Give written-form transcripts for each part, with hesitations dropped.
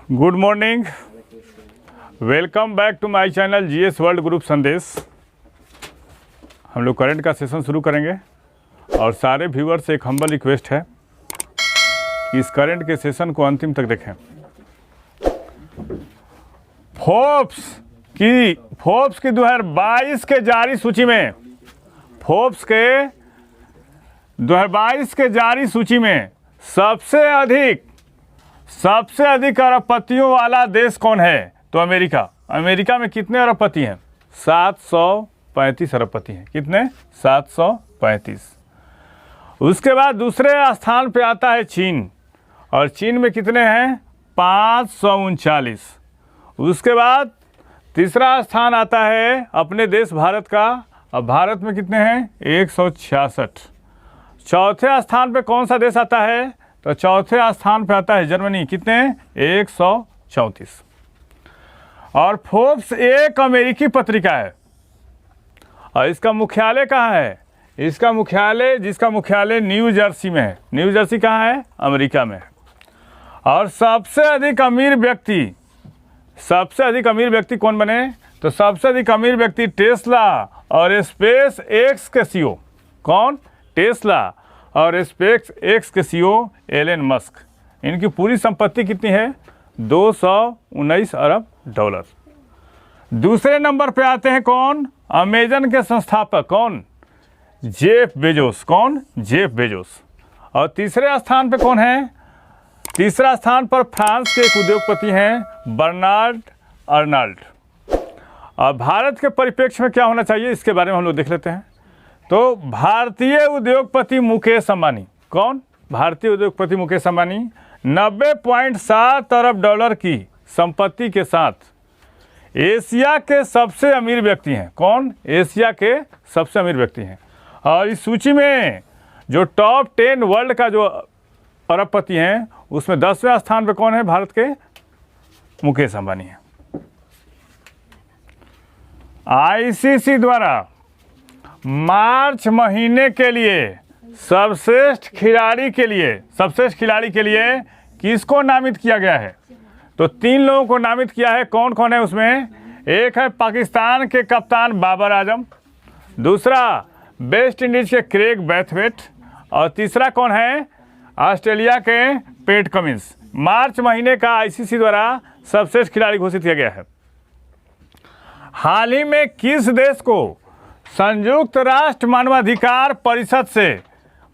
Good morning, welcome back to my channel GS world group Sandesh. हम लोग current का session शुरू करेंगे और सारे व्यूअर्स से एक हम्बल रिक्वेस्ट है कि इस करंट के सेशन को अंतिम तक देखें। फोर्ब्स की 2022 के जारी सूची में फोर्ब्स के 2022 के जारी सूची में सबसे अधिक अरबपतियों वाला देश कौन है? तो अमेरिका में कितने अरबपति हैं? 735 अरबपति हैं। कितने? 735। उसके बाद दूसरे स्थान पे आता है चीन, और चीन में कितने हैं? 539। उसके बाद तीसरा स्थान आता है अपने देश भारत का, अब भारत में कितने हैं? 166। चौथे स्थान पे कौन सा देश आता है? तो चौथे स्थान पे आता है जर्मनी। कितने? 134। और फोर्ब्स एक अमेरिकी पत्रिका है और इसका मुख्यालय कहाँ है? जिसका मुख्यालय न्यू जर्सी में है। न्यू जर्सी कहाँ है? अमेरिका में है। और सबसे अधिक अमीर व्यक्ति कौन बने? तो सबसे अधिक अमीर व्यक्ति टेस्ला और स्पेस एक्स के सीईओ। कौन? टेस्ला और स्पेस एक्स के सीईओ एलन मस्क। इनकी पूरी संपत्ति कितनी है? 219 अरब डॉलर। दूसरे नंबर पे आते हैं कौन? अमेजन के संस्थापक। कौन? Jeff Bezos. कौन? Jeff Bezos. और तीसरे स्थान पे कौन है? तीसरा स्थान पर फ्रांस के एक उद्योगपति हैं, बर्नार्ड अर्नाल्ड। और भारत के परिप्रेक्ष्य में क्या होना चाहिए, इसके बारे में हम लोग देख लेते हैं। तो भारतीय उद्योगपति मुकेश अंबानी। कौन? भारतीय उद्योगपति मुकेश अंबानी 90.7 अरब डॉलर की संपत्ति के साथ एशिया के सबसे अमीर व्यक्ति हैं। कौन? एशिया के सबसे अमीर व्यक्ति हैं। और इस सूची में जो टॉप 10 वर्ल्ड का जो अरबपति हैं उसमें 10वें स्थान पे कौन है? भारत के मुकेश अंबानी हैं। आईसीसी द्वारा मार्च महीने के लिए सर्वश्रेष्ठ खिलाड़ी के लिए किसको नामित किया गया है? तो 3 लोगों को नामित किया है। कौन कौन है उसमें? एक है पाकिस्तान के कप्तान बाबर आजम, दूसरा वेस्ट इंडीज के क्रेग ब्रैथवेट, और तीसरा कौन है? ऑस्ट्रेलिया के पैट कमिंस। मार्च महीने का आईसीसी द्वारा सर्वश्रेष्ठ खिलाड़ी घोषित किया गया है। हाल ही में किस देश को संयुक्त राष्ट्र मानवाधिकार परिषद से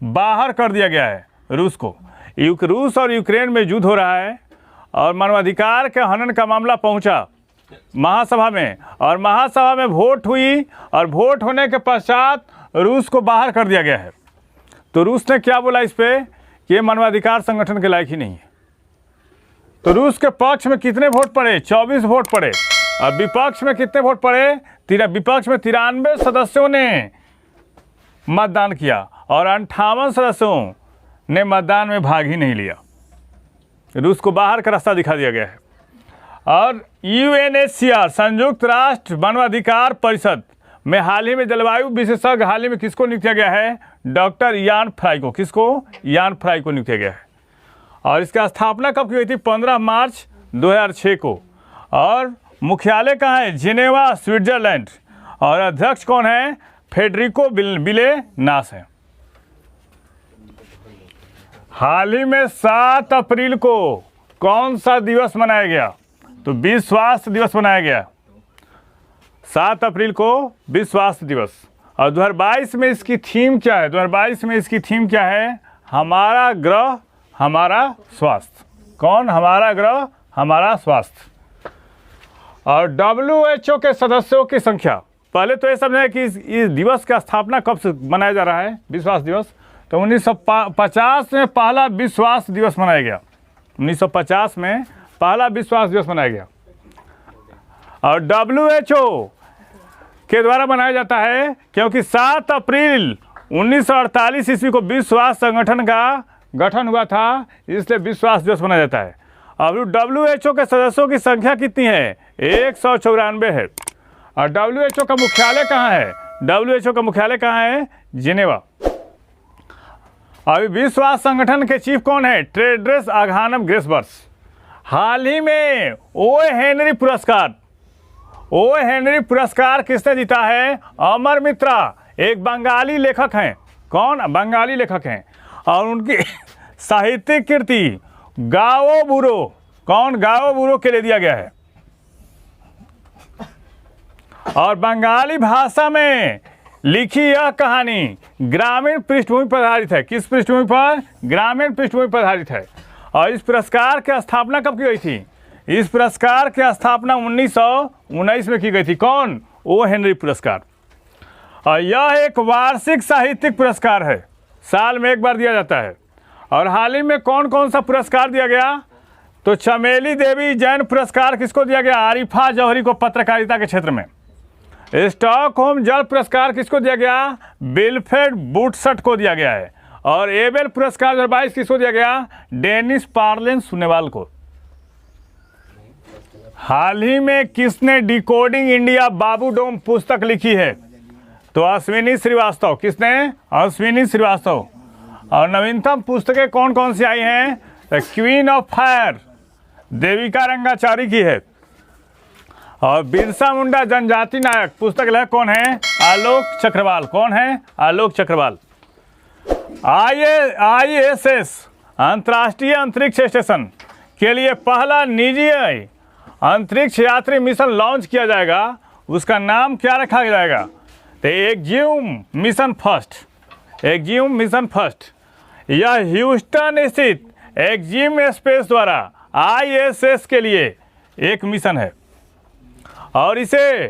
बाहर कर दिया गया है? रूस को। रूस और यूक्रेन में युद्ध हो रहा है और मानवाधिकार के हनन का मामला पहुंचा महासभा में, और महासभा में वोट हुई और वोट होने के पश्चात रूस को बाहर कर दिया गया है। तो रूस ने क्या बोला इस पे कि ये मानवाधिकार संगठन के लायक ही नहीं है। तो रूस के पक्ष में कितने वोट पड़े? 24 वोट पड़े। और विपक्ष में कितने वोट पड़े? विपक्ष में 93 सदस्यों ने मतदान किया और 58 सदस्यों ने मतदान में भाग ही नहीं लिया। रूस को बाहर का रास्ता दिखा दिया गया है। और यूएनएचसीआर संयुक्त राष्ट्र मानवाधिकार परिषद में हाल ही में जलवायु विशेषज्ञ हाल ही में किसको नियुक्त किया गया है? डॉक्टर यान फ्राई को। किसको? यान फ्राई को नियुक्त किया गया है। और इसका स्थापना कब की हुई थी? 15 मार्च 2006 को। और मुख्यालय कहाँ है? Geneva, Switzerland. और अध्यक्ष कौन है? फेडरिको बिले नास है। हाल ही में 7 अप्रैल को कौन सा दिवस मनाया गया? तो विश्व स्वास्थ्य दिवस मनाया गया। 7 अप्रैल को विश्व स्वास्थ्य दिवस। और 2022 में इसकी थीम क्या है? 2022 में इसकी थीम क्या है? हमारा ग्रह हमारा स्वास्थ्य। कौन? हमारा ग्रह हमारा स्वास्थ्य। और WHO के सदस्यों की संख्या, पहले तो ये समझे कि इस दिवस का स्थापना कब से मनाया जा रहा है, विश्व स्वास्थ्य दिवस? तो 1950 में पहला विश्व स्वास्थ्य दिवस मनाया गया। 1950 में पहला विश्व स्वास्थ्य दिवस मनाया गया। और WHO के द्वारा मनाया जाता है क्योंकि 7 अप्रैल 1948 ईस्वी को विश्व स्वास्थ्य संगठन का गठन हुआ था, इसलिए विश्व स्वास्थ्य दिवस मनाया जाता है। अब WHO के सदस्यों की संख्या कितनी है? 194 है। और WHO का मुख्यालय कहाँ है? WHO का मुख्यालय कहाँ है? जिनेवा। अभी विश्व स्वास्थ्य संगठन के चीफ कौन है? Tedros अधानम Ghebreyesus. हाल ही में ओ हेनरी पुरस्कार किसने जीता है? अमर मित्रा, एक बंगाली लेखक हैं। कौन? बंगाली लेखक हैं। और उनकी साहित्यिक कृति गाओ बुरो, कौन? गाओ बुरो के लिए दिया गया है। और बंगाली भाषा में लिखी यह कहानी ग्रामीण पृष्ठभूमि पर आधारित है। किस पृष्ठभूमि पर? ग्रामीण पृष्ठभूमि पर आधारित है। और इस पुरस्कार की स्थापना कब की गई थी? इस पुरस्कार की स्थापना 1919 में की गई थी। कौन? ओ हेनरी पुरस्कार। और यह एक वार्षिक साहित्यिक पुरस्कार है, साल में एक बार दिया जाता है। और हाल ही में कौन कौन सा पुरस्कार दिया गया? तो चमेली देवी जैन पुरस्कार किसको दिया गया? आरिफा जौहरी को, पत्रकारिता के क्षेत्र में। स्टॉकहोम जल पुरस्कार किसको दिया गया? विल्फ्रेड बूटसट को दिया गया है। और एबेल पुरस्कार 2022 किसको दिया गया? डेनिस पार्लेन सुनेवाल को। हाल ही में किसने डिकोडिंग इंडिया बाबू डोम पुस्तक लिखी है? तो अश्विनी श्रीवास्तव। किसने? अश्विनी श्रीवास्तव। और नवीनतम पुस्तकें कौन कौन सी आई हैं? Queen of fire Devika Rangachari की है। और बिरसा मुंडा जनजाति नायक पुस्तक लेखक कौन है? आलोक चक्रवाल। कौन है? आलोक चक्रवाल। ISS अंतर्राष्ट्रीय अंतरिक्ष स्टेशन के लिए पहला निजी अंतरिक्ष यात्री मिशन लॉन्च किया जाएगा। उसका नाम क्या रखा जाएगा? तो एक्जियम मिशन फर्स्ट। यह ह्यूस्टन स्थित एक्जियम स्पेस द्वारा ISS के लिए एक मिशन है। और इसे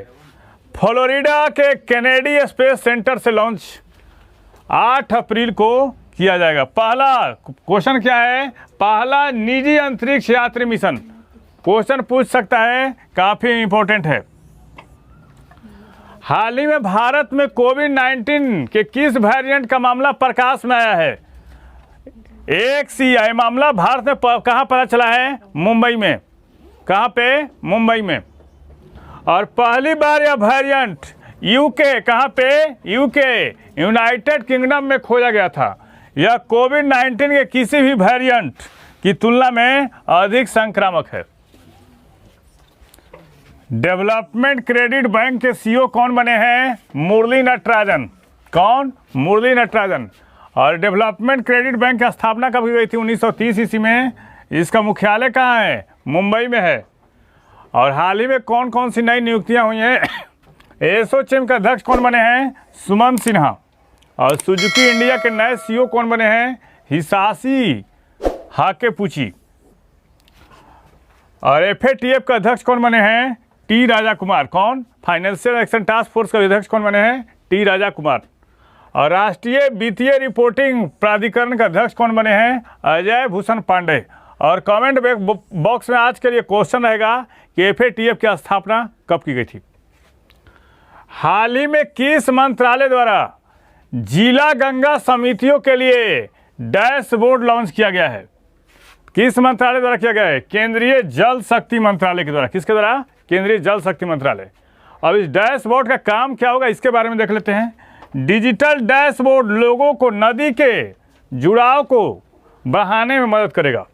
फ्लोरिडा के केनेडी स्पेस सेंटर से लॉन्च 8 अप्रैल को किया जाएगा। पहला क्वेश्चन क्या है? पहला निजी अंतरिक्ष यात्री मिशन। क्वेश्चन पूछ सकता है, काफी इंपॉर्टेंट है। हाल ही में भारत में कोविड-19 के किस वेरिएंट का मामला प्रकाश में आया है? XCI मामला भारत में कहाँ पता चला है? मुंबई में। कहाँ पे? मुंबई में। और पहली बार यह वेरिएंट यूके, कहाँ पे? यूके, यूनाइटेड किंगडम में खोजा गया था। यह कोविड-19 के किसी भी वेरिएंट की तुलना में अधिक संक्रामक है। डेवलपमेंट क्रेडिट बैंक के CEO कौन बने हैं? मुरली नटराजन। कौन? मुरली नटराजन। और डेवलपमेंट क्रेडिट बैंक की स्थापना कब की गई थी? 1930 ईस्वी में। इसका मुख्यालय कहाँ है? मुंबई में है। और हाल ही में कौन कौन सी नई नियुक्तियां हुई हैं? एसोचैम के अध्यक्ष कौन बने हैं? सुमंत सिन्हा। और सुजुकी इंडिया के नए CEO कौन बने हैं? हिसाशी हाकेपुची। और FATF का अध्यक्ष कौन बने हैं? टी राजा कुमार। कौन? फाइनेंशियल एक्शन टास्क फोर्स का अध्यक्ष कौन बने हैं? टी राजा कुमार। और राष्ट्रीय वित्तीय रिपोर्टिंग प्राधिकरण का अध्यक्ष कौन बने हैं? अजय भूषण पांडे। और कमेंट बॉक्स में आज के लिए क्वेश्चन रहेगा कि FATF की स्थापना कब की गई थी? हाल ही में किस मंत्रालय द्वारा जिला गंगा समितियों के लिए डैशबोर्ड लॉन्च किया गया है? किस मंत्रालय द्वारा किया गया है? केंद्रीय जल शक्ति मंत्रालय के द्वारा। किसके द्वारा? केंद्रीय जल शक्ति मंत्रालय। अब इस डैशबोर्ड का काम क्या होगा, इसके बारे में देख लेते हैं। डिजिटल डैशबोर्ड लोगों को नदी के जुड़ाव को बढ़ाने में मदद करेगा।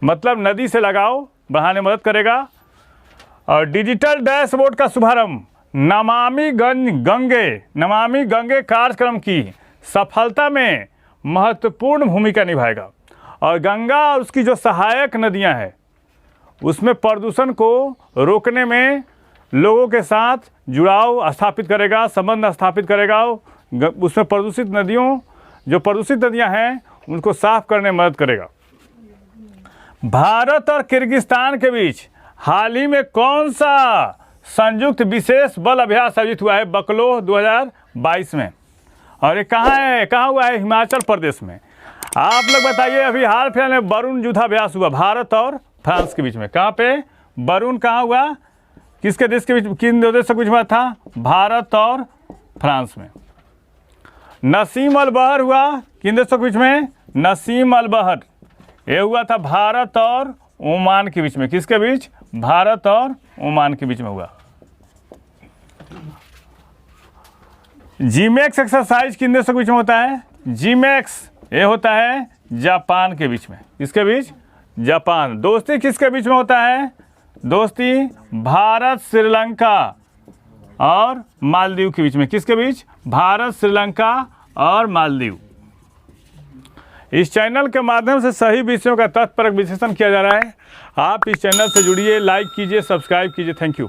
मतलब नदी से लगाव बढ़ाने में मदद करेगा। और डिजिटल डैशबोर्ड का शुभारंभ नमामि गंगे कार्यक्रम की सफलता में महत्वपूर्ण भूमिका निभाएगा। और गंगा और उसकी जो सहायक नदियां हैं उसमें प्रदूषण को रोकने में लोगों के साथ जुड़ाव स्थापित करेगा, संबंध स्थापित करेगा। उसमें प्रदूषित नदियां हैं उनको साफ करने में मदद करेगा। भारत और किर्गिस्तान के बीच हाल ही में कौन सा संयुक्त विशेष बल अभ्यास आयोजित हुआ है? बकलोह 2022 में। और ये कहाँ है? कहाँ हुआ है? हिमाचल प्रदेश में। आप लोग बताइए, अभी हाल फिलहाल में वरुण युद्धाभ्यास हुआ भारत और फ्रांस के बीच में। कहाँ पे? वरुण कहाँ हुआ? किसके देश के बीच? किन दो देशों के बीच में था? भारत और फ्रांस में। नसीम अल बहर हुआ किन देशों के बीच में? नसीम अल बहर ये हुआ था भारत और ओमान के बीच में। किसके बीच? भारत और ओमान के बीच में हुआ। जीमैक्स एक्सरसाइज किन देशों के बीच में होता है? जीमैक्स ये होता है जापान के बीच में। किसके बीच? जापान। दोस्ती किसके बीच में होता है? दोस्ती भारत, श्रीलंका और मालदीव के बीच में। किसके बीच? भारत, श्रीलंका और मालदीव। इस चैनल के माध्यम से सही विषयों का तथ्यपरक विश्लेषण किया जा रहा है। आप इस चैनल से जुड़िए, लाइक कीजिए, सब्सक्राइब कीजिए। Thank you.